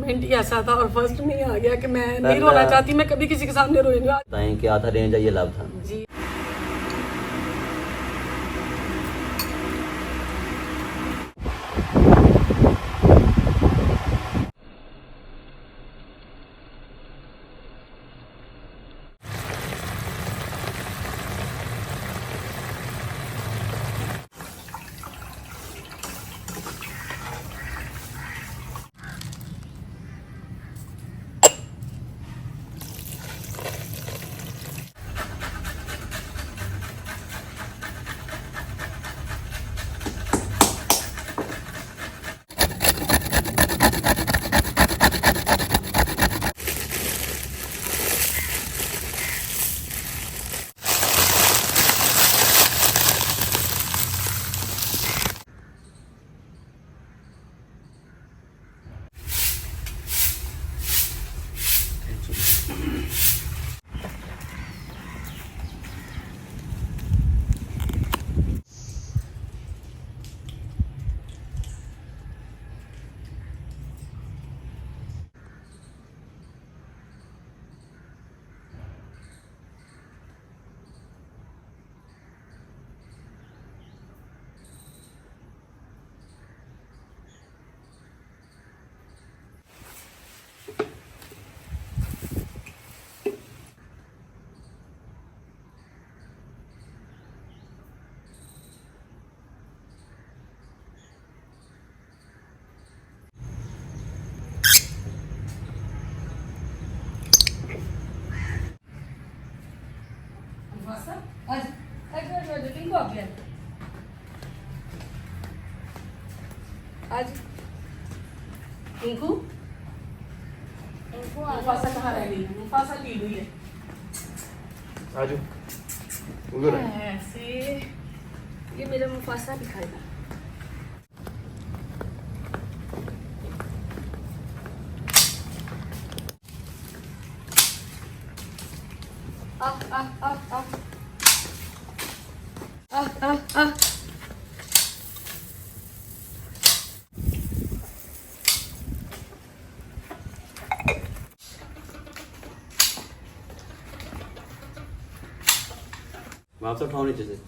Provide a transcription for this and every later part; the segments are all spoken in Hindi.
मोमेंट ही ऐसा था और फर्स्ट में ही आ गया कि मैं नहीं रोना चाहती, मैं कभी किसी के सामने रोई नहीं। बताएं कि आधा रेंज ये लाभ था जी। आज इनको मुफासा कहाँ रह गई? मुफासा ली हुई है। आजू उधर है। ऐसे ये मेरा मुफासा भी खाएगा। आ आ आ आ आ आ आ वापस उठाओ नीचे से।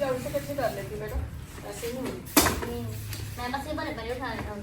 जाओ इसे कैसे कर लेती बेटा? ऐसे नहीं होगी। मैं बस ये बड़े बड़े उठा लेता हूँ।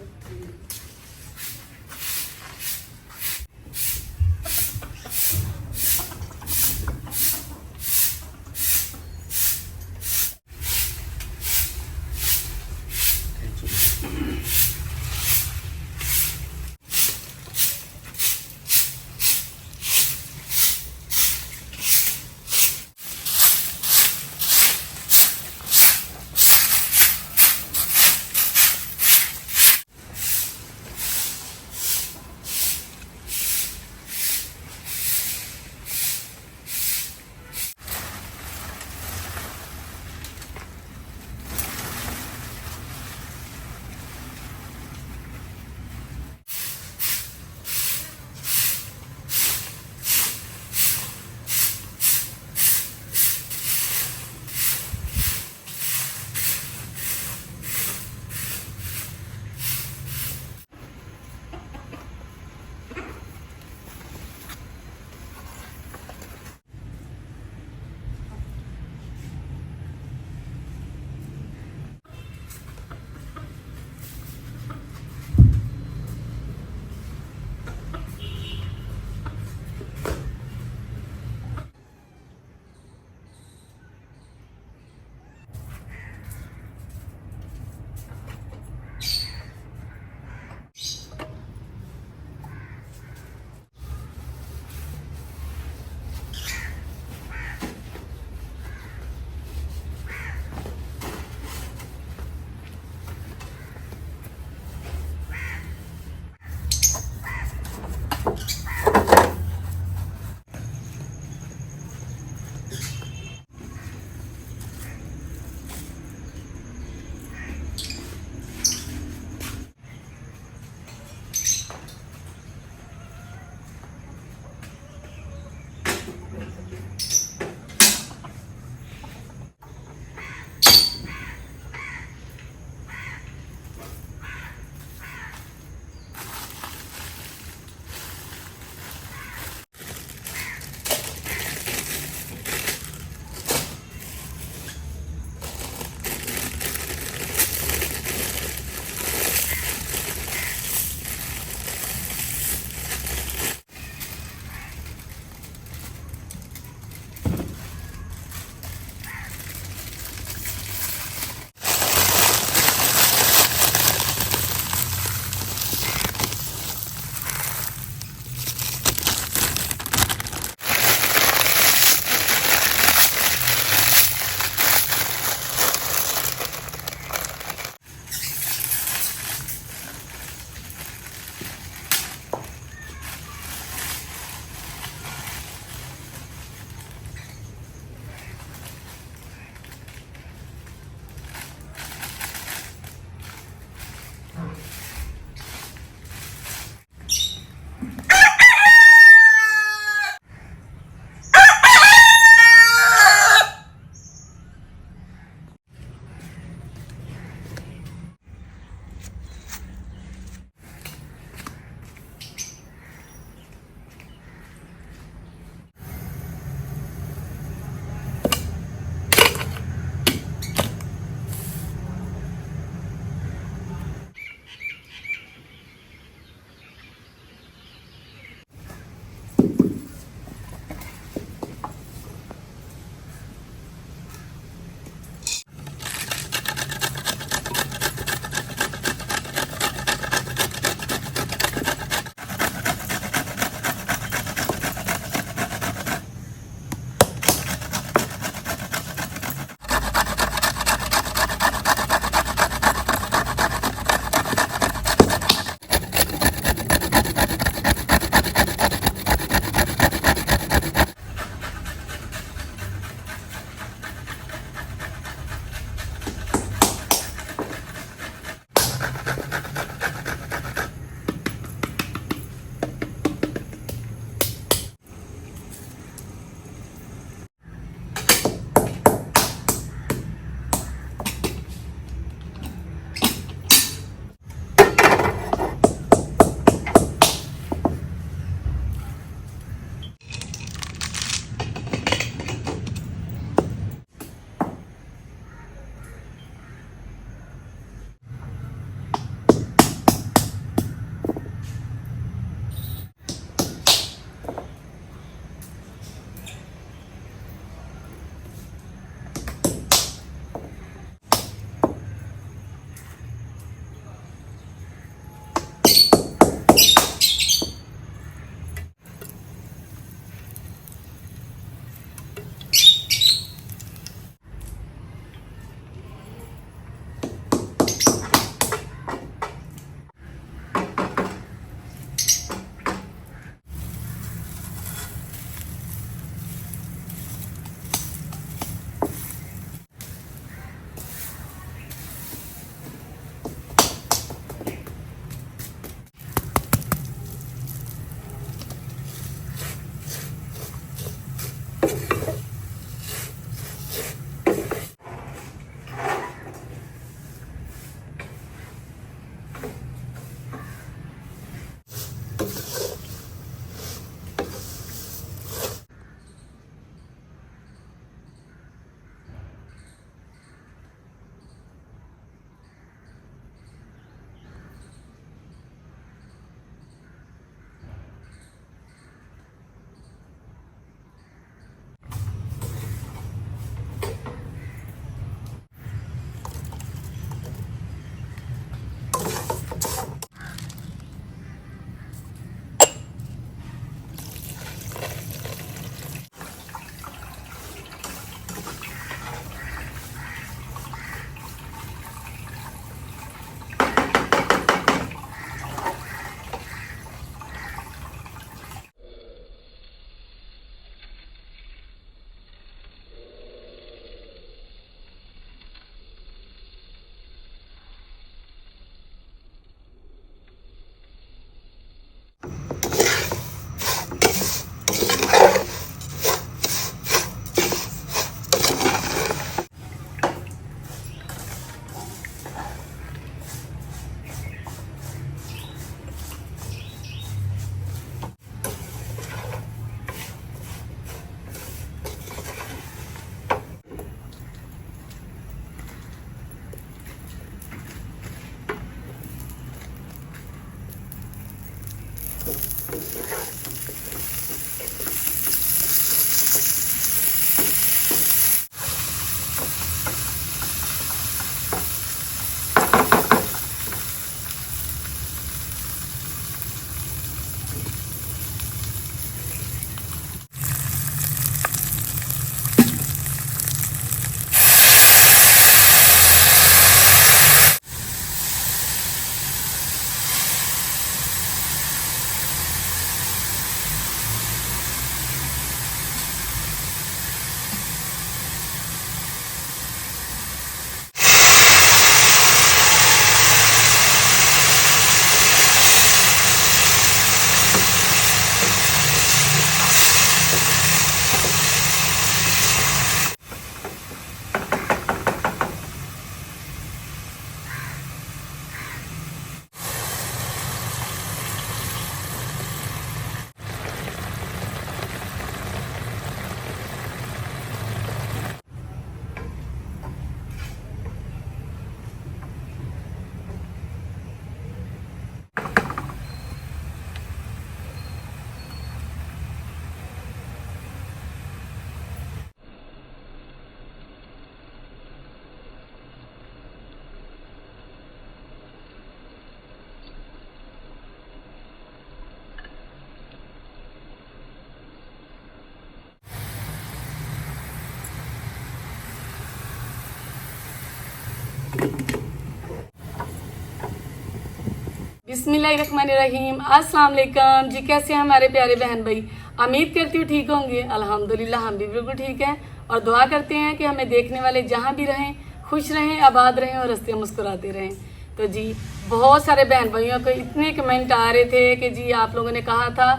बिस्मिल्लाहिर्रहमानिर्रहीम। अस्सलाम वालेकुम जी। कैसे हैं हमारे प्यारे बहन भाई? उम्मीद करती हूँ ठीक होंगे। अल्हम्दुलिल्लाह हम भी बिल्कुल ठीक हैं और दुआ करते हैं कि हमें देखने वाले जहाँ भी रहें खुश रहें, आबाद रहें और हंसते मुस्कुराते रहें। तो जी बहुत सारे बहन भाइयों को इतने कमेंट आ रहे थे कि जी आप लोगों ने कहा था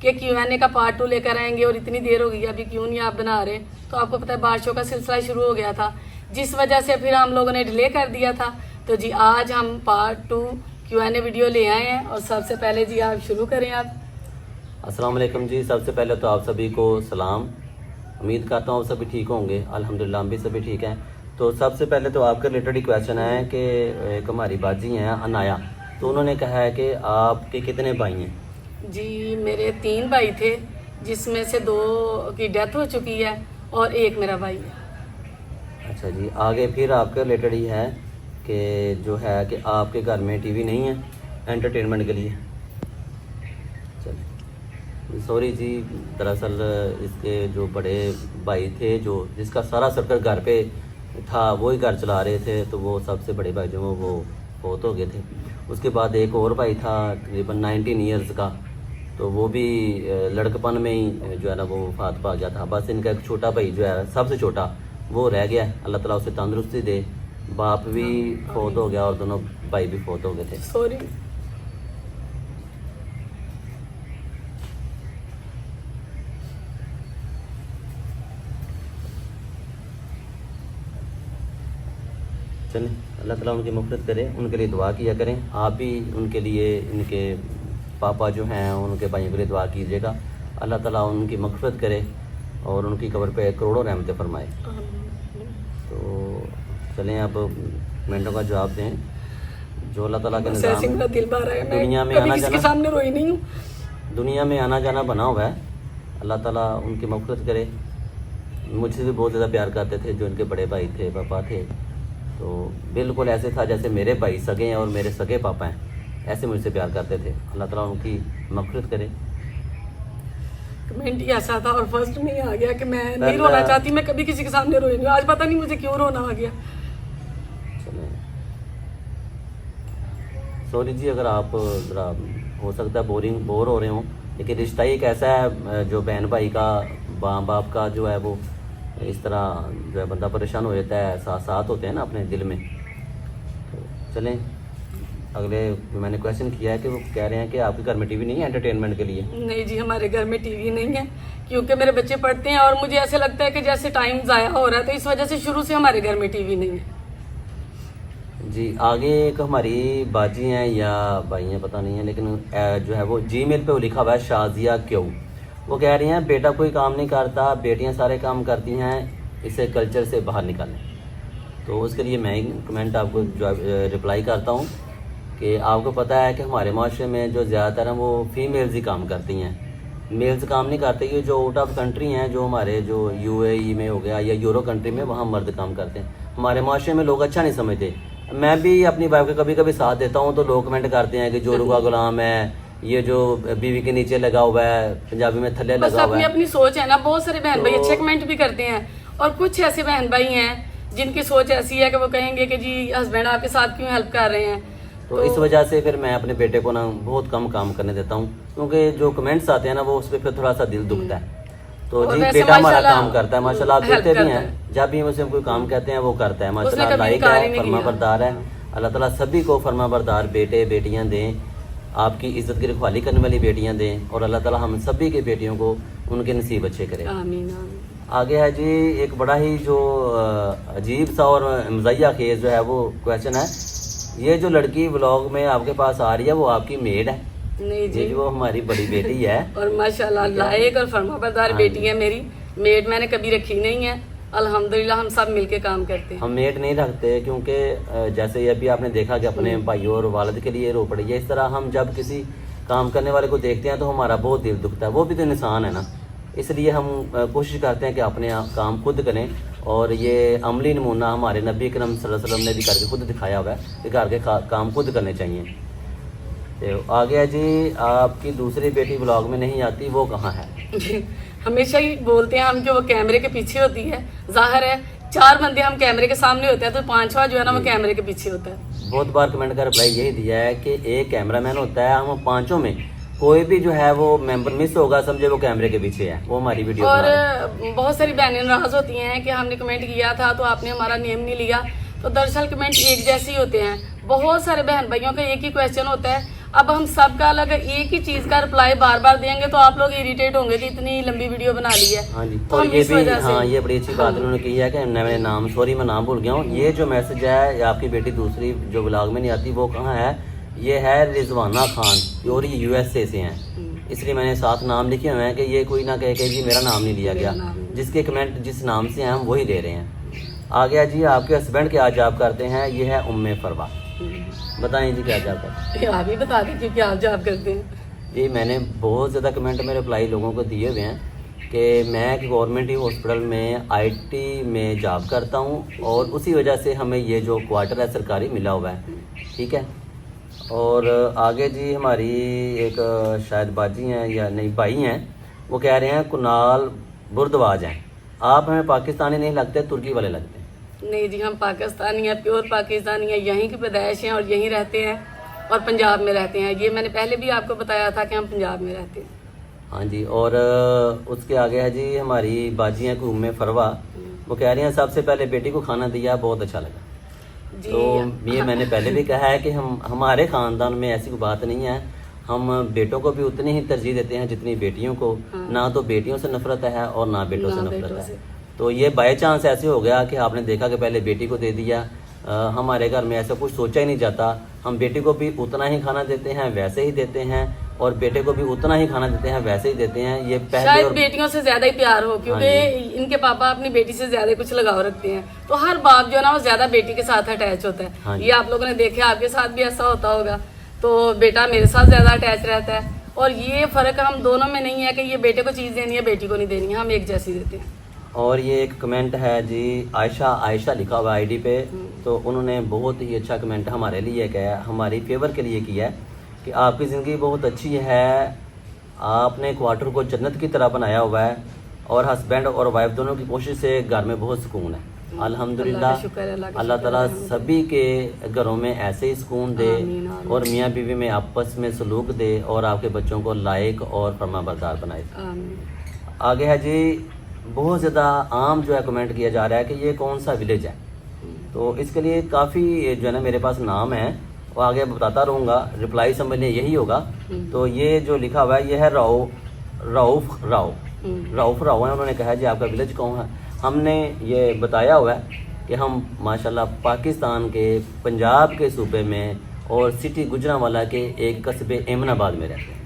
कि Q&A का पार्ट 2 लेकर आएंगे और इतनी देर हो गई अभी क्यों नहीं आप बना रहे। तो आपको पता है बारिशों का सिलसिला शुरू हो गया था, जिस वजह से फिर हम लोगों ने डिले कर दिया था। तो जी आज हम पार्ट 2 Q&A वीडियो ले आए हैं और सबसे पहले जी आप शुरू करें। आप अस्सलाम वालेकुम जी। सबसे पहले तो आप सभी को सलाम। उम्मीद करता हूँ आप सभी ठीक होंगे। अल्हम्दुलिल्लाह हम भी सभी ठीक हैं। तो सबसे पहले तो आपके रिलेटेड ही क्वेश्चन है कि एक हमारी बाजी हैं अनाया, तो उन्होंने कहा है कि आपके कितने भाई हैं? जी मेरे 3 भाई थे, जिसमें से 2 की डेथ हो चुकी है और एक मेरा भाई है। अच्छा जी, आगे फिर आपके रिलेटेड ही है कि जो है कि आपके घर में टीवी नहीं है एंटरटेनमेंट के लिए। चलिए सॉरी जी, दरअसल इसके जो बड़े भाई थे जो जिसका सारा सर्कल घर पे था वही घर चला रहे थे, तो वो सबसे बड़े भाई जो वो फौत हो गए थे। उसके बाद एक और भाई था तकरीबन 19 ईयर्स का, तो वो भी लड़कपन में ही जो है ना वो वफात पा गया था। बस इनका एक छोटा भाई जो है सबसे छोटा वो रह गया। अल्लाह ताला उसे तंदुरुस्ती दे। बाप भी फौत हो गया और दोनों भाई भी फौत हो गए थे। सॉरी। चलें, अल्लाह ताला उनकी मग़फ़िरत करे, उनके लिए दुआ किया करें। आप भी उनके लिए, इनके पापा जो हैं उनके भाइयों के लिए दुआ कीजिएगा। अल्लाह ताला उनकी मग़फ़िरत करे और उनकी कब्र पे करोड़ों रहमतें फरमाए। तो चलें अब कमेंटों का जवाब दें। जो अल्लाह ताला के निज़ाम मेरा दिल भर रहा है। मैं दुनिया में कभी आना किसी के जाना सामने रोई नहीं हूँ। दुनिया में आना जाना बना हुआ है। अल्लाह ताला उनकी मग़फ़िरत करे। मुझसे भी बहुत ज़्यादा प्यार करते थे जो इनके बड़े भाई थे, पापा थे, तो बिल्कुल ऐसे था जैसे मेरे भाई सगे हैं और मेरे सगे पापा हैं, ऐसे मुझसे प्यार करते थे। अल्लाह ताला उनकी मग़फ़िरत करे। कमेंट ही ऐसा था और फर्स्ट में ही आ गया कि मैं नहीं रोना चाहती, मैं कभी किसी के सामने रोई नहीं। आज पता नहीं मुझे क्यों रोना आ गया। सॉरी जी अगर आप ज़रा हो सकता है बोर हो रहे हों, लेकिन रिश्ता ही एक ऐसा है जो बहन भाई का, माँ बाप का जो है वो इस तरह जो है बंदा परेशान हो जाता है, साथ होते हैं ना अपने दिल में। तो चलें अगले जो मैंने क्वेश्चन किया है कि वो कह रहे हैं कि आपके घर में टीवी नहीं है एंटरटेनमेंट के लिए? नहीं जी, हमारे घर में टीवी नहीं है क्योंकि मेरे बच्चे पढ़ते हैं और मुझे ऐसे लगता है कि जैसे टाइम ज़ाया हो रहा है, तो इस वजह से शुरू से हमारे घर में टीवी नहीं है। जी आगे एक हमारी बाजी हैं या भाई हैं पता नहीं है, लेकिन जो है वो जीमेल पे वो लिखा हुआ है शाजिया क्यों। वो कह रही हैं बेटा कोई काम नहीं करता, बेटियां सारे काम करती हैं, इसे कल्चर से बाहर निकालें। तो उसके लिए मैं कमेंट आपको जो रिप्लाई करता हूँ कि आपको पता है कि हमारे माशरे में जो ज़्यादातर हैं वो फीमेल्स ही काम करती हैं, मेल्स काम नहीं करते। ये जो आउट ऑफ कंट्री हैं, जो हमारे जो UAE में हो गया या यूरो कंट्री में, वहाँ मर्द काम करते हैं। हमारे माशरे में लोग अच्छा नहीं समझते। मैं भी अपनी वाइफ का कभी कभी साथ देता हूँ तो लोग कमेंट करते हैं कि जोरू का गुलाम है, ये जो बीवी के नीचे लगा हुआ है, पंजाबी में थल्ले लगा हुआ है। अपनी सोच है ना। बहुत सारे बहन भाई अच्छे कमेंट भी करते हैं और कुछ ऐसे बहन भाई हैं जिनकी सोच ऐसी है कि वो कहेंगे कि जी हस्बैंड आपके साथ क्यों हेल्प कर रहे हैं। तो इस वजह से फिर मैं अपने बेटे को ना बहुत कम काम करने देता हूँ, क्योंकि जो कमेंट्स आते हैं ना वो उस पर फिर थोड़ा सा दिल दुखता है। तो जी बेटा हमारा काम करता है माशाल्लाह, आप देखते भी हैं जब भी उसे कोई काम कहते हैं वो करता है माशाल्लाह, लायक है, फरमाबरदार है। अल्लाह ताला सभी को फरमाबरदार बेटे बेटियां दें, आपकी इज्जत की रखवाली करने वाली बेटियां दें और अल्लाह ताला हम सभी के बेटियों को उनके नसीब अच्छे करे। आमीन आमीन। आगे है जी एक बड़ा ही जो अजीब सा और मज़ाहिया खेज जो है वो क्वेश्चन है। ये जो लड़की व्लॉग में आपके पास आ रही है वो आपकी मेड है? नहीं जी, वो हमारी बड़ी बेटी है और माशाल्लाह लायक और फरमाबरदार बेटी है मेरी। मेड मैंने कभी रखी नहीं है, अल्हम्दुलिल्लाह हम सब मिलके काम करते हैं। हम मेड नहीं रखते क्योंकि जैसे अभी आपने देखा कि अपने भाइयों और वालिद के लिए रो पड़ी है, इस तरह हम जब किसी काम करने वाले को देखते हैं तो हमारा बहुत दिल दुखता है। वो भी तो इंसान है ना, इसलिए हम कोशिश करते हैं कि अपने काम खुद करें। और ये अमली नमूना हमारे नबी करम सल्लल्लाहु अलैहि वसल्लम ने भी करके खुद दिखाया हुआ है कि घर के काम खुद करने चाहिए। तो आ गया जी आपकी दूसरी बेटी व्लॉग में नहीं आती, वो कहाँ है? हमेशा ही बोलते हैं हम कि वो कैमरे के पीछे होती है। जाहिर है 4 बंदे हम कैमरे के सामने होते हैं तो 5वां जो है ना वो कैमरे के पीछे होता है। बहुत बार कमेंट का रिप्लाई यही दिया है कि एक कैमरामैन होता है, हम पांचों में कोई भी जो है वो मेंबर मिस होगा, समझे वो कैमरे के पीछे है, वो हमारी वीडियो और बना रहा है। बहुत सारी बहनें नाराज होती हैं कि हमने कमेंट किया था तो आपने हमारा नेम नहीं लिया। तो दरअसल कमेंट एक जैसे ही होते हैं, बहुत सारे बहन भाइयों का एक ही क्वेश्चन होता है। अब हम सबका अलग एक ही चीज का रिप्लाई बार बार देंगे तो आप लोग इरिटेट होंगे कि इतनी लंबी वीडियो बना ली है। हाँ जी, तो और हम ये इस भी, वजह से हाँ ये बड़ी अच्छी बात उन्होंने की है कि मैं नाम, सॉरी मैं नाम भूल गया हूँ। ये जो मैसेज है, ये आपकी बेटी दूसरी जो ब्लॉग में नहीं आती वो कहाँ है, ये है रिजवाना खान और ये USA से हैं, इसलिए मैंने साथ नाम लिखे हुए हैं कि ये कोई ना कहे कि जी मेरा नाम नहीं लिया गया। जिसके कमेंट जिस नाम से हैं हम वही दे रहे हैं। आ गया जी आपके हस्बैंड क्या जॉब करते हैं, ये है उम्मे फरवा। बताएं जी क्या जॉब करते हैं। आप ही बता दीजिए क्या आप जॉब करते हैं। जी मैंने बहुत ज़्यादा कमेंट में रिप्लाई लोगों को दिए हुए हैं कि मैं एक गवर्नमेंट हॉस्पिटल में IT में जॉब करता हूं और उसी वजह से हमें ये जो क्वार्टर है सरकारी मिला हुआ है, ठीक है। और आगे जी हमारी एक शायद बाजी हैं या नहीं भाई हैं, वो कह रहे हैं कुनाल बुर्दवाज हैं, आप हमें पाकिस्तानी नहीं लगते, तुर्की वाले लगते हैं। नहीं जी, हम पाकिस्तानी हैं, प्योर पाकिस्तानी हैं, यहीं की पैदाइश हैं और यहीं रहते हैं और पंजाब में रहते हैं। ये मैंने पहले भी आपको बताया था कि हम पंजाब में रहते हैं। हाँ जी, और उसके आगे है जी हमारी बाजी हैं उम्मे फरवा, वो कह रही हैं सबसे पहले बेटी को खाना दिया, बहुत अच्छा लगा। जी तो ये मैंने पहले भी कहा है कि हमारे ख़ानदान में ऐसी कोई बात नहीं है, हम बेटों को भी उतनी ही तरजीह देते हैं जितनी बेटियों को। ना तो बेटियों से नफरत है और ना बेटों से नफरत है। तो ये बाय चांस ऐसे हो गया कि आपने देखा कि पहले बेटी को दे दिया। हमारे घर में ऐसा कुछ सोचा ही नहीं जाता, हम बेटी को भी उतना ही खाना देते हैं वैसे ही देते हैं और बेटे को भी उतना ही खाना देते हैं वैसे ही देते हैं। ये पहले शायद और बेटियों से ज्यादा ही प्यार हो, क्योंकि इनके पापा अपनी बेटी से ज्यादा कुछ लगाव रखते हैं, तो हर बाप जो है ना वो ज्यादा बेटी के साथ अटैच होता है। हाँ जी। ये आप लोगों ने देखा, आपके साथ भी ऐसा होता होगा। तो बेटा मेरे साथ ज्यादा अटैच रहता है और ये फर्क हम दोनों में नहीं है कि ये बेटे को चीज देनी है बेटी को नहीं देनी है, हम एक जैसी देते हैं। और ये एक कमेंट है जी आयशा लिखा हुआ ID पे, तो उन्होंने बहुत ही अच्छा कमेंट हमारे लिए किया है, हमारी फेवर के लिए किया है कि आपकी ज़िंदगी बहुत अच्छी है, आपने क्वार्टर को जन्नत की तरह बनाया हुआ है और हस्बैंड और वाइफ दोनों की कोशिश से घर में बहुत सुकून है। अल्हम्दुलिल्लाह, अल्लाह ताला सभी के घरों में ऐसे ही सुकून दे और मियाँ बीवी में आपस में सलूक दे और आपके बच्चों को लायक और फरमाबरदार बनाए। आगे है जी, बहुत ज़्यादा आम जो है कमेंट किया जा रहा है कि ये कौन सा विलेज है, तो इसके लिए काफ़ी जो है ना मेरे पास नाम है, वो आगे बताता रहूँगा, रिप्लाई समझने यही होगा। तो ये जो लिखा हुआ है ये है रऊफ राव है। उन्होंने कहा जी आपका विलेज कौन है। हमने ये बताया हुआ है कि हम माशाल्लाह पाकिस्तान के पंजाब के सूबे में और सिटी गुजरांवाला के एक कस्बे एमनाबाद में रहते हैं।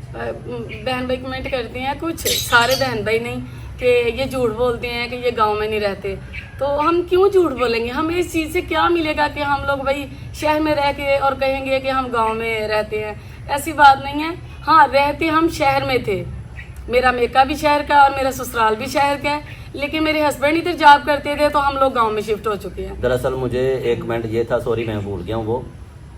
बहन भाई कमेंट करते हैं, कुछ सारे बहन भाई नहीं, कि ये झूठ बोलते हैं कि ये गांव में नहीं रहते। तो हम क्यों झूठ बोलेंगे, हमें इस चीज़ से क्या मिलेगा कि हम लोग भाई शहर में रह के और कहेंगे कि हम गांव में रहते हैं। ऐसी बात नहीं है। हाँ, रहते हम शहर में थे, मेरा मेका भी शहर का और मेरा ससुराल भी शहर का है, लेकिन मेरे हस्बैंड इधर जॉब करते थे तो हम लोग गांव में शिफ्ट हो चुके हैं। दरअसल मुझे एक कमेंट ये था, सॉरी मैं भूल गया हूँ, वो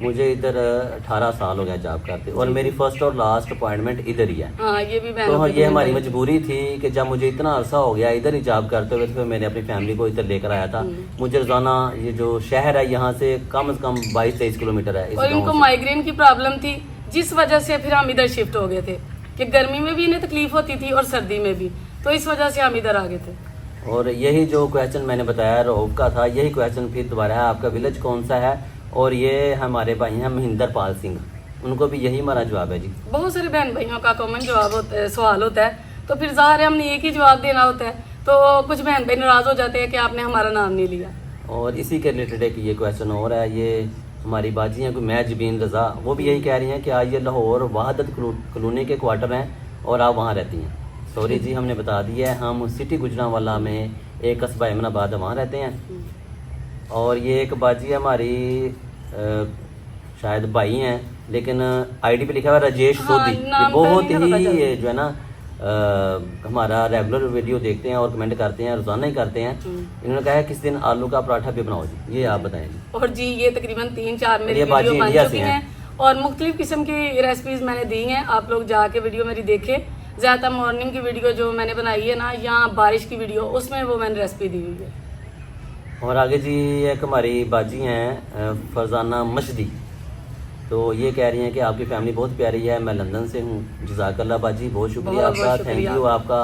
मुझे इधर 18 साल हो गया जॉब करते और मेरी फर्स्ट और लास्ट अपॉइंटमेंट इधर ही है। हाँ, ये भी तो ये हमारी मजबूरी थी कि जब मुझे इतना अरसा हो गया इधर ही जॉब करते हुए, तो फिर मैंने अपनी फैमिली को इधर लेकर आया था। मुझे रोजाना ये जो शहर है यहाँ से कम 22-23 किलोमीटर है। और इनको माइग्रेन की प्रॉब्लम थी, जिस वजह से फिर हम इधर शिफ्ट हो गए थे कि गर्मी में भी इन्हें तकलीफ होती थी और सर्दी में भी, तो इस वजह से हम इधर आ गए थे। और यही जो क्वेश्चन मैंने बताया रऊफ का था, यही क्वेश्चन फिर दोबारा है, आपका विलेज कौन सा है। और ये हमारे भाई हैं महेंद्र पाल सिंह, उनको भी यही हमारा जवाब है जी। बहुत सारे बहन भाइयों का कॉमन जवाब होता है, सवाल होता है, तो फिर ज़ाहिर है हमने एक ही जवाब देना होता है, तो कुछ बहन भाई नाराज़ हो जाते हैं कि आपने हमारा नाम नहीं लिया। और इसी के रिलेटेड एक ये क्वेश्चन और है, ये हमारी बाजी हैं कोई मैं जबीन रज़ा, वो भी यही कह रही हैं कि आज ये लाहौर वहादत कॉलोनी के क्वार्टर हैं और आप वहाँ रहती हैं। सॉरी जी, हमने बता दिया है, हम सिटी गुजरांवाला में एक कस्बा एमनाबाद वहाँ रहते हैं। और ये एक बाजी हमारी शायद भाई हैं, लेकिन ID पे लिखा हुआ राजेश सोधी। ये बहुत ही ये जो है ना हमारा रेगुलर वीडियो देखते हैं और कमेंट करते हैं, रोजाना ही करते हैं। इन्होंने कहा है किस दिन आलू का पराठा भी बनाओ जी, ये आप बताएं जी। और जी ये तकरीबन 3-4 मेरी ये बाजी वीडियो बन इंडिया चुकी से हैं और मुख्तलिफ किस्म की रेसिपीज मैंने दी हैं, आप लोग जाके वीडियो मेरी देखें। ज़्यादा मॉर्निंग की वीडियो जो मैंने बनाई है ना, या बारिश की वीडियो, उसमें वो मैंने रेसिपी दी हुई है। और आगे जी एक हमारी बाजी हैं फरजाना मशदी, तो ये कह रही हैं कि आपकी फैमिली बहुत प्यारी है, मैं लंदन से हूँ। जज़ाकल्लाह बाजी, बहुत शुक्रिया बहुत आपका, शुक्रिया। थैंक यू आपका।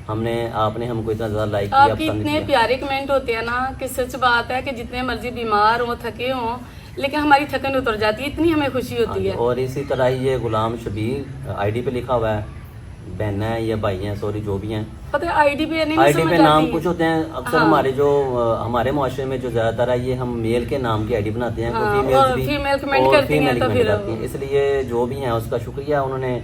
आपने हमको इतना ज़्यादा लाइक किया, आपके पसंद इतने किया। प्यारे कमेंट होते हैं ना कि सच बात है कि जितने मर्जी बीमार हो, थके हों, लेकिन हमारी थकन उतर जाती है, इतनी हमें खुशी हाँ होती जी, है। और इसी तरह ही ये गुलाम शबीर आईडी पे लिखा हुआ है, बहन है या भाई हैं, सॉरी जो भी हैं। पता है आईडी पे नहीं आईडी समझ पे आती नाम है। कुछ होते हैं अक्सर, हाँ। हमारे जो हमारे मुआशरे में जो ज़्यादातर है, ये हम मेल के नाम की आईडी बनाते हैं, हाँ, कोई और फीमेल्स भी फीमेल कमेंट और करती हैं, फीमेल तो कमेंट फिर करती हैं, इसलिए जो भी हैं उसका शुक्रिया। उन्होंने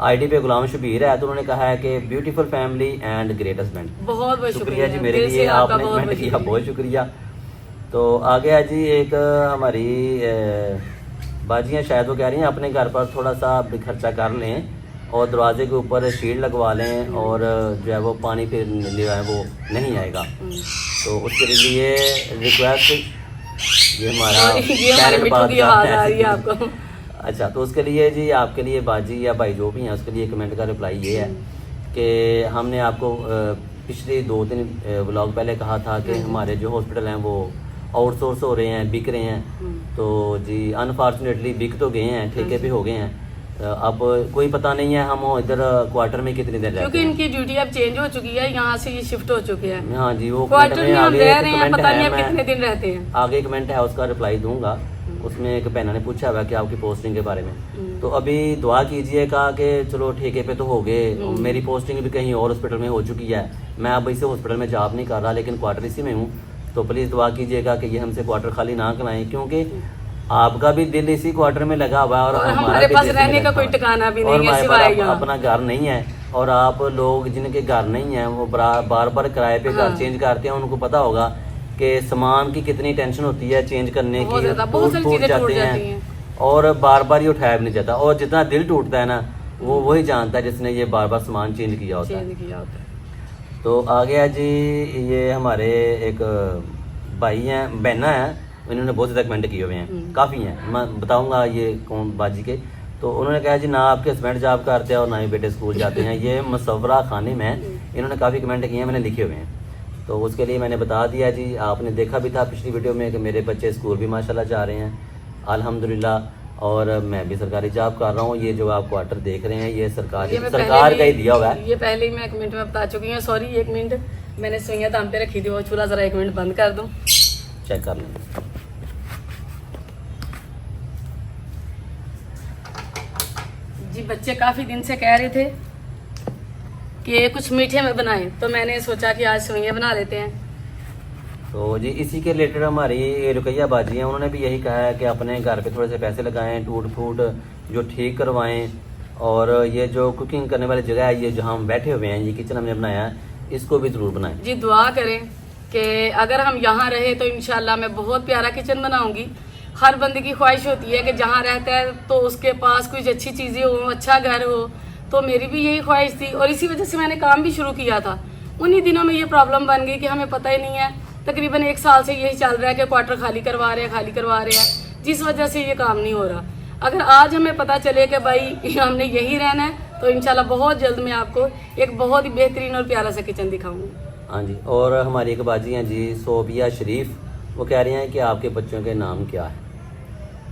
आईडी पे गुलाम शबीर है तो उन्होंने कहा है कि beautiful family and great husband. बहुत बहुत शुक्रिया जी, मेरे दिल से लिए आपका आपने बहुत कमेंट किया, शुक्रिया। बहुत शुक्रिया। तो आगे है जी एक हमारी बाजियाँ, शायद वो कह रही हैं अपने घर पर थोड़ा सा खर्चा कर लें और दरवाजे के ऊपर शील्ड लगवा लें और जो है वो पानी फिर जो है वो नहीं आएगा। तो उसके लिए रिक्वेस्ट, ये हमारा ये हमारे parrot मिट्टू बात की का आवाज है। आ रही है आपको। अच्छा, तो उसके लिए जी आपके लिए बाजी या भाई जो भी हैं उसके लिए कमेंट का रिप्लाई ये है कि हमने आपको पिछले 2-3 व्लॉग पहले कहा था कि हमारे जो हॉस्पिटल हैं वो आउटसोर्स हो रहे हैं, बिक रहे हैं। तो जी अनफॉर्चुनेटली बिक तो गए हैं, ठेके पे हो गए हैं। अब कोई पता नहीं है हम इधर क्वार्टर में कितनी देर रहते क्योंकि हैं। इनकी ड्यूटी अब चेंज हो चुकी है, यहाँ से ये शिफ्ट हो चुके हैं। हाँ जी, वो क्वार्टर कमेंट में हम आगे रह एक रहे हैं, कमेंट पता है, नहीं अब मैं कितने दिन रहते हैं। आगे कमेंट है उसका रिप्लाई दूंगा। उसमें एक बहना ने पूछा हुआ कि आपकी पोस्टिंग के बारे में, तो अभी दुआ कीजिएगा कि चलो ठेके पे तो हो गए, मेरी पोस्टिंग भी कहीं और हॉस्पिटल में हो चुकी है, मैं अब इसे हॉस्पिटल में जॉब नहीं कर रहा लेकिन क्वार्टर इसी में हूँ। तो प्लीज़ दुआ कीजिएगा कि ये हमसे क्वार्टर खाली ना कराएं, क्योंकि आपका भी दिल इसी क्वार्टर में लगा हुआ है और और हमारा हमारे भी पास दिल रहने में का लगा कोई हुआ है। ठिकाना भी और नहीं है हमारे सिवाय पास यहाँ। अपना घर नहीं है, और आप लोग जिनके घर नहीं है वो बार बार किराए पे घर चेंज करते हैं, उनको पता होगा कि सामान की कितनी टेंशन होती है चेंज करने बहुत की, ज्यादा, बहुत सारी चीजें टूट जाती हैं। और बार बार ये उठाया भी नहीं जाता, और जितना दिल टूटता है ना वो वही जानता है जिसने ये बार बार सामान चेंज किया होता है। चेंज किया होता है। तो आ गया जी, ये हमारे एक भाई हैं, बहना है, इन्होंने बहुत ज़्यादा कमेंट किए हुए हैं, काफ़ी हैं, मैं बताऊंगा ये कौन बाजी के। तो उन्होंने कहा जी ना आपके हस्बैंड जॉब करते हैं और ना ही बेटे स्कूल जाते हैं, ये मसवरा खाने में है। इन्होंने काफ़ी कमेंट किए हैं, मैंने लिखे हुए हैं, तो उसके लिए मैंने बता दिया जी। आपने देखा भी था पिछली वीडियो में कि मेरे बच्चे स्कूल भी माशाल्लाह जा रहे हैं अल्हम्दुलिल्लाह, और मैं भी सरकारी जॉब कर रहा हूँ। ये जो आप क्वार्टर देख रहे हैं ये ये सरकारी मैं सरकार पहले का ही भी- दिया हुआ है। ये पहले ही मैं 1 मिनट में बता चुकी हूँ। सॉरी 1 मिनट, मैंने सुइयां दाम पे रखी थी, वो चूल्हा जरा 1 मिनट बंद कर दूं। चेक कर लें। जी बच्चे काफ़ी दिन से कह रहे थे कि कुछ मीठे में बनाएं, तो मैंने सोचा कि आज सुइयां बना लेते हैं। तो जी इसी के रिलेटेड हमारी रुकैया बाजी हैं, उन्होंने भी यही कहा है कि अपने घर पे थोड़े से पैसे लगाएं, टूट फूट जो ठीक करवाएं, और ये जो कुकिंग करने वाली जगह है, ये जहाँ हम बैठे हुए हैं, ये किचन हमने बनाया है, इसको भी ज़रूर बनाएं। जी दुआ करें कि अगर हम यहाँ रहे तो इंशाल्लाह मैं बहुत प्यारा किचन बनाऊंगी। हर बंदे की ख्वाहिश होती है कि जहाँ रहता है तो उसके पास कुछ अच्छी चीज़ें हो, अच्छा घर हो, तो मेरी भी यही ख्वाहिश थी और इसी वजह से मैंने काम भी शुरू किया था। उन्हीं दिनों में ये प्रॉब्लम बन गई कि हमें पता ही नहीं है, तकरीबन 1 साल से यही चल रहा है कि क्वार्टर खाली करवा रहे हैं, जिस वजह से ये काम नहीं हो रहा। अगर आज हमें पता चले कि भाई हमने यही रहना है तो इंशाल्लाह बहुत जल्द मैं आपको एक बहुत ही बेहतरीन और प्यारा सा किचन दिखाऊंगी। हाँ जी, और हमारी एक बाजी हैं जी सोबिया शरीफ, वो कह रही हैं कि आपके बच्चों के नाम क्या है।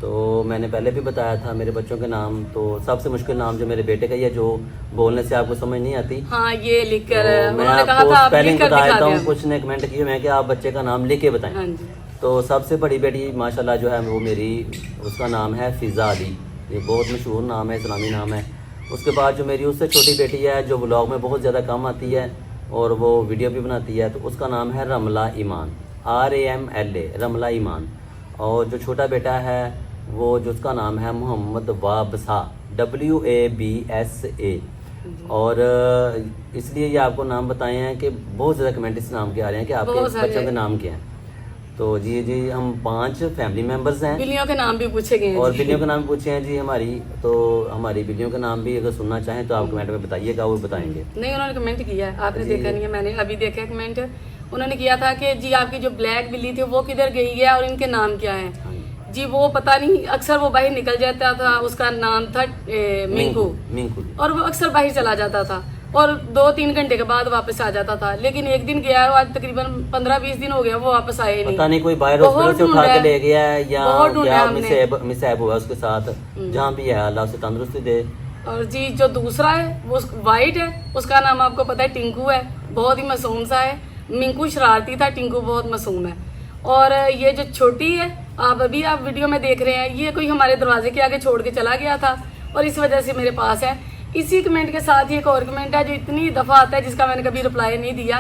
तो मैंने पहले भी बताया था मेरे बच्चों के नाम, तो सबसे मुश्किल नाम जो मेरे बेटे का ही है, जो बोलने से आपको समझ नहीं आती। हाँ ये लिख कर तो मैं उन्होंने कहा आपको था आप स्पेलिंग लिख कर बता दिखा देता हूँ, दें। कुछ ने कमेंट किए हुए हैं कि आप बच्चे का नाम लिख के बताएं। हाँ जी, तो सबसे बड़ी बेटी माशाल्लाह जो है वो मेरी, उसका नाम है फ़िज़ा अली, ये बहुत मशहूर नाम है, इस्लामी नाम है। उसके बाद जो मेरी उससे छोटी बेटी है जो व्लॉग में बहुत ज़्यादा कम आती है और वो वीडियो भी बनाती है, तो उसका नाम है रमला ईमान, RAMLA, रमला ईमान। और जो छोटा बेटा है वो जिसका नाम है मोहम्मद वाबसा, WABSA। और इसलिए ये आपको नाम बताए हैं कि बहुत ज़्यादा कमेंट इस नाम के आ रहे हैं कि आपके बहुत सारे। बच्चों के नाम क्या हैं। तो जी हम 5 फैमिली मेंबर्स हैं, बिल्लियों के नाम भी पूछे गए हैं और जी। बिल्लियों के नाम पूछे हैं जी हमारी। तो हमारी बिल्लियों के नाम भी अगर सुनना चाहें तो आप कमेंट में बताइएगा, वो बताएंगे। नहीं उन्होंने कमेंट किया है, आपने जी। देखा नहीं है, मैंने अभी देखा कमेंट। उन्होंने किया था कि जी आपकी जो ब्लैक बिल्ली थी वो किधर गई है और इनके नाम क्या है। हाँ जी वो पता नहीं, अक्सर वो बाहर निकल जाता था, उसका नाम था मिंकू, मिंकू। और वो अक्सर बाहर चला जाता था। और 2-3 घंटे के बाद वापस आ जाता था। लेकिन एक दिन गया, आज तकरीबन 15-20 दिन हो गया, वो वापस आए ही नहीं। पता नहीं कोई बाहर बहुत हॉस्पिटल से उठा के ढूंढा ले गया है या बहुत ढूंढा क्या हमने। मिसहैप हुआ उसके साथ। जहाँ भी है अल्लाह उसे तंदुरुस्ती दे। और जी जो दूसरा है वो वाइट है, उसका नाम आपको पता है टिंकू है, बहुत ही मासूम सा है। मिंकू शरारती था, टिंकू बहुत मासूम है। और ये जो छोटी है, आप वीडियो में देख रहे हैं, ये कोई हमारे दरवाजे के आगे छोड़ के चला गया था और इस वजह से मेरे पास है। इसी कमेंट के साथ ही एक और कमेंट है जो इतनी दफ़ा आता है, जिसका मैंने कभी रिप्लाई नहीं दिया,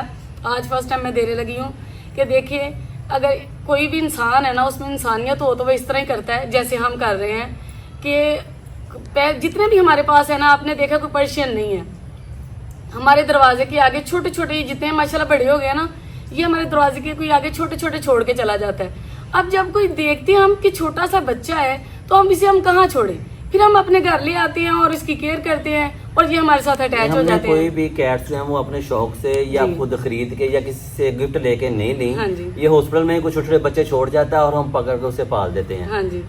आज फर्स्ट टाइम मैं देने लगी हूँ कि देखिए अगर कोई भी इंसान है ना, उसमें इंसानियत हो तो वह इस तरह ही करता है जैसे हम कर रहे हैं। कि जितने भी हमारे पास है ना, आपने देखा कोई पर्शियन नहीं है। हमारे दरवाजे के आगे छोटे छोटे जितने माशाल्लाह बड़े हो गए ना, ये हमारे दरवाजे के कोई आगे छोटे छोटे छोड़ के चला जाता है। अब जब कोई देखते हैं हम कि छोटा सा बच्चा है, तो हम कहाँ छोड़े, फिर हम अपने घर ले आते हैं और इसकी केयर करते हैं और ये हमारे साथ अटैच हो जाते हैं। कोई भी कैट्स जो है वो अपने शौक से या खुद खरीद के या किसी से गिफ्ट लेके नहीं ली। हाँ जी। ये हॉस्पिटल में कुछ छोटे छोटे बच्चे छोड़ जाता है और हम पकड़ के उसे पाल देते हैं। हाँ जी।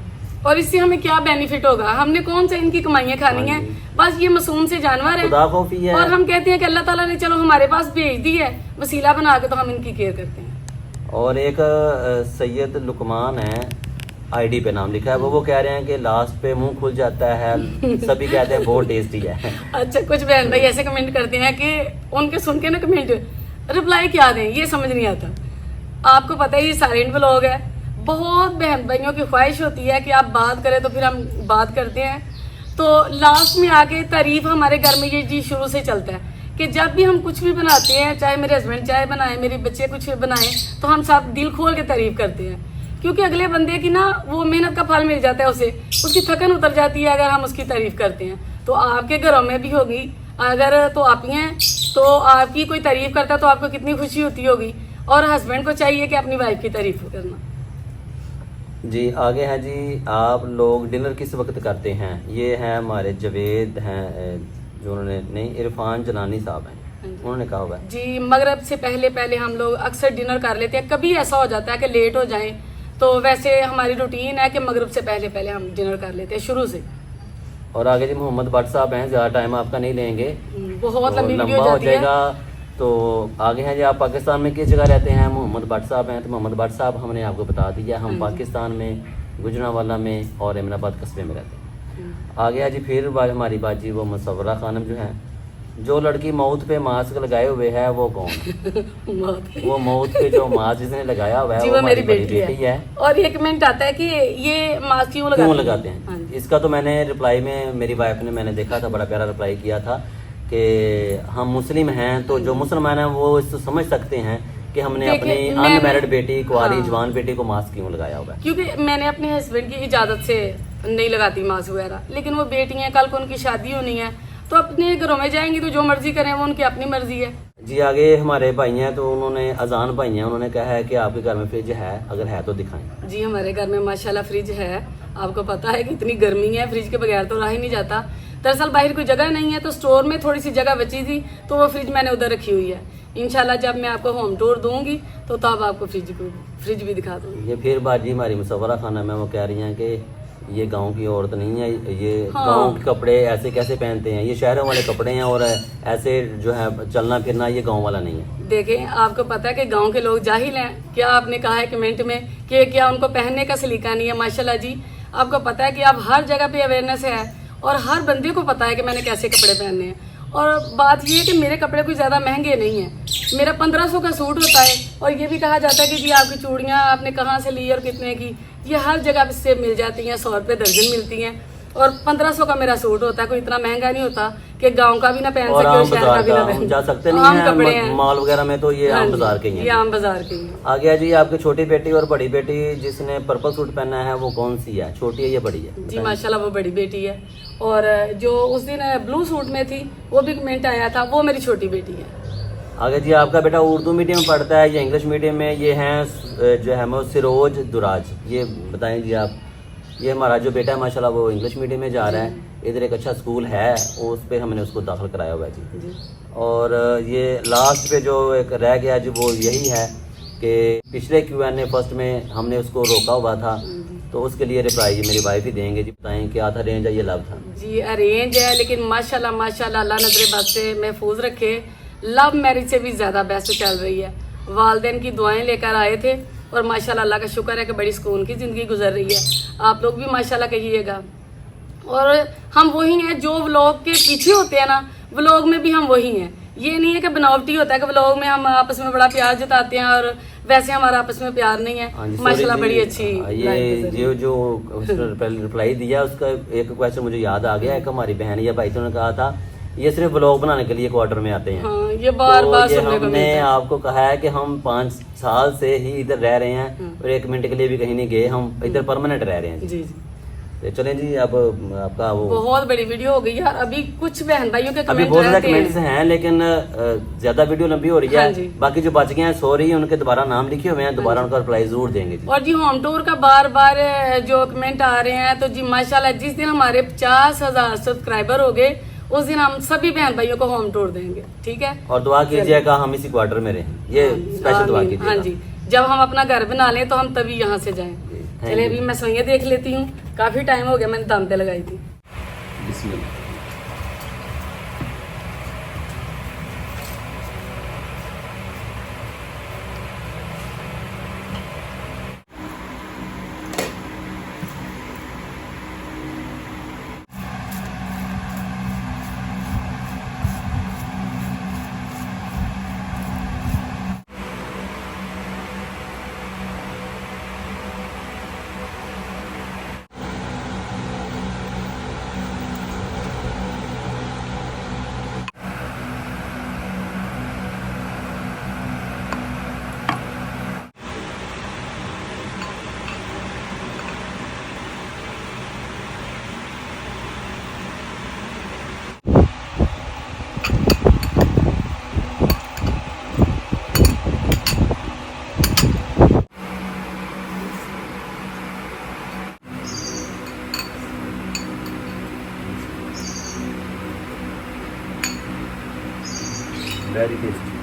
और इससे हमें क्या बेनिफिट होगा, हमने कौन सा इनकी कमाइयाँ खानी है। बस ये मासूम से जानवर है खुदा खौफी है। और हम कहते हैं कि अल्लाह ताला ने चलो हमारे पास भेज दी है वसीला बना के, तो हम इनकी केयर करते हैं। और एक सैयद लुकमान है, आईडी पे नाम लिखा है, वो कह रहे हैं कि लास्ट पे मुंह खुल जाता है, सभी कहते हैं बहुत टेस्टी है। अच्छा, कुछ बहन भाई ऐसे कमेंट करते हैं कि उनके सुन के ना कमेंट रिप्लाई क्या दें, ये समझ नहीं आता। आपको पता है ये साइलेंट व्लॉग है, बहुत बहन भाइयों की ख्वाहिश होती है कि आप बात करें, तो फिर हम बात करते हैं। तो लास्ट में आके तारीफ हमारे घर में ये चीज शुरू से चलता है कि जब भी हम कुछ भी बनाते हैं, चाहे मेरे हस्बैंड चाय बनाए, मेरे बच्चे कुछ बनाए, तो हम सब दिल खोल के तारीफ करते हैं। क्योंकि अगले बंदे की ना वो मेहनत का फल मिल जाता है, उसे उसकी थकन उतर जाती है अगर हम उसकी तारीफ करते हैं। तो आपके घरों में भी होगी, अगर तो आप ही हैं तो आपकी कोई तारीफ करता है तो आपको कितनी खुशी होती होगी। और हस्बैंड को चाहिए कि अपनी वाइफ की तारीफ करना। जी आगे हैं जी, आप लोग डिनर किस वक्त करते हैं? ये हैं हमारे जवेद हैं, जो उन्होंने नहीं इरफान जनानी साहब हैं, उन्होंने कहा हुआ है जी मगरब से पहले हम लोग अक्सर डिनर कर लेते हैं। कभी ऐसा हो जाता है कि लेट हो जाएं, तो वैसे हमारी रूटीन है कि मगरब से पहले हम डिनर कर लेते हैं शुरू से। और आगे जी मोहम्मद भट्ट साहब हैं, ज़्यादा टाइम आपका नहीं लेंगे, बहुत तो लंबी वीडियो लंबा हो जाती है। जाएगा। तो आगे हैं जी, आप पाकिस्तान में किस जगह रहते हैं? मोहम्मद भट्ट साहब हैं। तो मोहम्मद भट्ट साहब हमने आपको बता दिया, हम पाकिस्तान में गुजरांवाला में और अमीनाबाद कस्बे में रहते हैं। आगे है जी फिर हमारी बाजी वो मुसव्वरा खानम जो है, जो लड़की मौत पे मास्क लगाए हुए है वो कौन? वो मौत पे जो मास्क जिसने लगाया हुआ है वो मेरी हमारी बेटी है। और एक कमेंट आता है कि ये मास्क क्यों लगाते हैं। इसका तो मैंने रिप्लाई में मेरी वाइफ ने मैंने देखा था, बड़ा प्यारा रिप्लाई किया था कि हम मुस्लिम हैं, तो जो मुसलमान हैं वो इसको समझ सकते हैं कि हमने अपनी अनमैरिड बेटी कुआरी जवान बेटी को मास्क क्यों लगाया हुआ है। क्योंकि मैंने अपने हस्बैंड की इजाजत से नहीं लगाती मास्क वगैरह, लेकिन वो बेटी हैं, कल को उनकी शादी होनी है तो अपने घरों में जाएंगी तो जो मर्जी करें, वो उनकी अपनी मर्जी है। जी आगे हमारे भाई हैं, तो उन्होंने अजान भाई हैं, उन्होंने कहा है कि आपके घर में फ्रिज है, अगर है तो दिखाएं। जी हमारे घर में माशाल्लाह फ्रिज है। आपको पता है कि इतनी गर्मी है, फ्रिज के बगैर तो रहा ही नहीं जाता। दरअसल बाहर कोई जगह नहीं है, तो स्टोर में थोड़ी सी जगह बची थी, तो वो फ्रिज मैंने उधर रखी हुई है। इंशाल्लाह जब मैं आपको होम टूर दूंगी तो तब आपको फ्रिज भी दिखा दूंगी। ये फिर बाजी हमारी मुसव्वरा खाना में वो कह रही हैं कि ये गांव की औरत नहीं है, ये गांव के कपड़े ऐसे कैसे पहनते हैं, ये शहरों वाले कपड़े हैं और ऐसे जो है चलना फिरना ये गांव वाला नहीं है। देखें, आपको पता है कि गांव के लोग जाहिल हैं। क्या आपने कहा है कमेंट में कि क्या उनको पहनने का सलीका नहीं है? माशाल्लाह जी, आपको पता है कि आप हर जगह पे अवेयरनेस है और हर बंदे को पता है कि मैंने कैसे कपड़े पहनने हैं। और बात ये है कि मेरे कपड़े कोई ज़्यादा महंगे नहीं हैं। मेरा 1500 का सूट होता है और ये भी कहा जाता है कि जी आपकी चूड़ियाँ आपने कहाँ से ली और कितने की, ये हर जगह से मिल जाती हैं, 100 रुपये दर्जन मिलती हैं। और 1500 का मेरा सूट होता है, कोई इतना महंगा नहीं होता कि गांव का भी ना पहन सके और शहर का भी ना पहन। जा सकते नहीं आम हैं, कपड़े हैं मॉल वगैरह में, तो ये आम बाजार के ही हैं। ये आम बाजार के ही हैं। आगे जी आपकी छोटी बेटी और बड़ी बेटी जिसने पर्पल सूट पहना है वो कौन सी है, छोटी है या बड़ी है? जी माशाल्लाह वो बड़ी बेटी है। और जो उस दिन ब्लू सूट में थी वो भी कमेंट आया था, वो मेरी छोटी बेटी है। आगे जी आपका बेटा उर्दू मीडियम में पढ़ता है या इंग्लिश मीडियम में? ये हैं जो है वो सिरोज दुराज, ये बताएं जी आप। ये हमारा जो बेटा है माशाल्लाह वो इंग्लिश मीडियम में जा रहा है, इधर एक अच्छा स्कूल है उस पर हमने उसको दाखिल कराया हुआ है जी। और ये लास्ट पे जो एक रह गया जी वो यही है कि पिछले Q&A फर्स्ट में हमने उसको रोका हुआ था, तो उसके लिए रिप्लाई मेरी वाइफ ही देंगे जी। बताएं क्या था, अरेंज है या लव था? जी अरेंज है, लेकिन माशाल्लाह माशाल्लाह अल्लाह नजरे बद से महफूज रखे, लव मैरिज से भी ज़्यादा बेस्ट चल रही है। वालदेन की दुआएं लेकर आए थे और माशाल्लाह अल्लाह का शुक्र है कि बड़ी सुकून की ज़िंदगी गुजर रही है। आप लोग भी माशाल्लाह कहिएगा। और हम वही हैं जो व्लॉग के पीछे होते हैं ना, व्लॉग में भी हम वही हैं। ये नहीं है कि बनावटी होता है कि व्लॉग में हम आपस में बड़ा प्यार जताते हैं और वैसे हमारा आपस में प्यार नहीं है। हाँ जी, माशाल्लाह sorry बड़ी जी, अच्छी ये लाइफ गुजरी। जो रिप्लाई दिया उसका एक क्वेश्चन मुझे याद आ गया। एक हमारी बहन या भाई ने कहा था ये सिर्फ व्लॉग बनाने के लिए क्वार्टर में आते हैं। हाँ, ये बार तो बार ये सुनने को हमने मिलता है। आपको कहा है कि हम 5 साल से ही इधर रह रहे हैं और 1 मिनट के लिए भी कहीं नहीं गए, हम इधर परमानेंट रह रहे हैं। जी जी, तो चलें जी, अब आपका वो बहुत बड़ी वीडियो हो गई यार। अभी कुछ बहन भाइयों के अभी कमेंट बहुत ज्यादा रहते कमेंट्स हैं। हैं, लेकिन ज्यादा वीडियो लंबी हो रही हाँ है। जी। बाकी जो बच गए हैं सॉरी, उनके दोबारा नाम लिखे हुए हैं, दोबारा उनका रिप्लाई जरूर देंगे जी। और जी होम टूर का बार बार जो कमेंट आ रहे हैं, तो जी माशाल्लाह जिस दिन हमारे 50,000 सब्सक्राइबर हो गए उस दिन हम सभी बहन भाइयों को होम टूर देंगे, ठीक है। और दुआ कीजिएगा हम इसी क्वार्टर में रहें, ये स्पेशल दुआ आमीन। कीजिएगा। हाँ जी, जब हम अपना घर बना लें तो हम तभी यहाँ से जाएं। thank चलिए you। अभी मैं सवैया देख लेती हूँ, काफी टाइम हो गया मैंने दम पे लगाई थी। बिस्मिल्लाह। Very tasty.